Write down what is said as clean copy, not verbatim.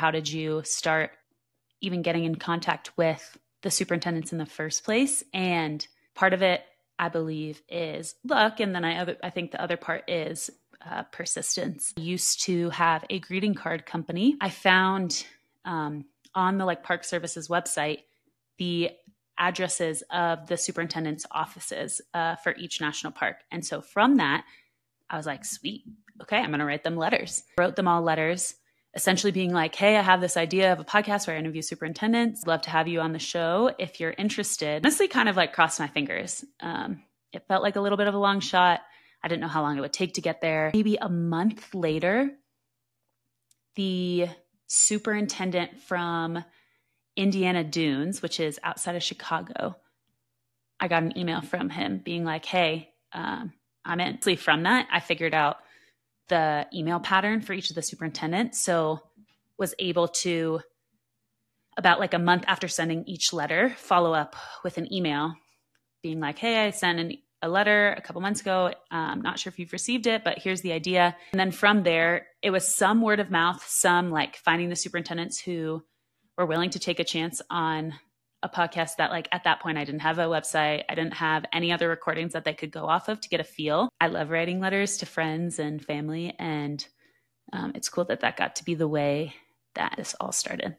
how did you start even getting in contact with the superintendents in the first place? And part of it, I believe, is luck. And then I think the other part is persistence. I used to have a greeting card company. I found on the Park Service's website the addresses of the superintendent's offices for each national park. And so from that, I was like, sweet, okay, I'm going to write them letters. Wrote them all letters, essentially being like, hey, I have this idea of a podcast where I interview superintendents. Love to have you on the show if you're interested. Honestly, kind of crossed my fingers. It felt like a little bit of a long shot. I didn't know how long it would take to get there. Maybe a month later, the superintendent from Indiana Dunes, which is outside of Chicago, I got an email from him being like, hey, I'm in. From that, I figured out the email pattern for each of the superintendents. So was able to, about a month after sending each letter, follow up with an email being like, hey, I sent a letter a couple months ago. I'm not sure if you've received it, but here's the idea. And then from there, it was some word of mouth, some finding the superintendents who were willing to take a chance on a podcast that at that point I didn't have a website. I didn't have any other recordings that they could go off of to get a feel. I love writing letters to friends and family. And it's cool that got to be the way that this all started.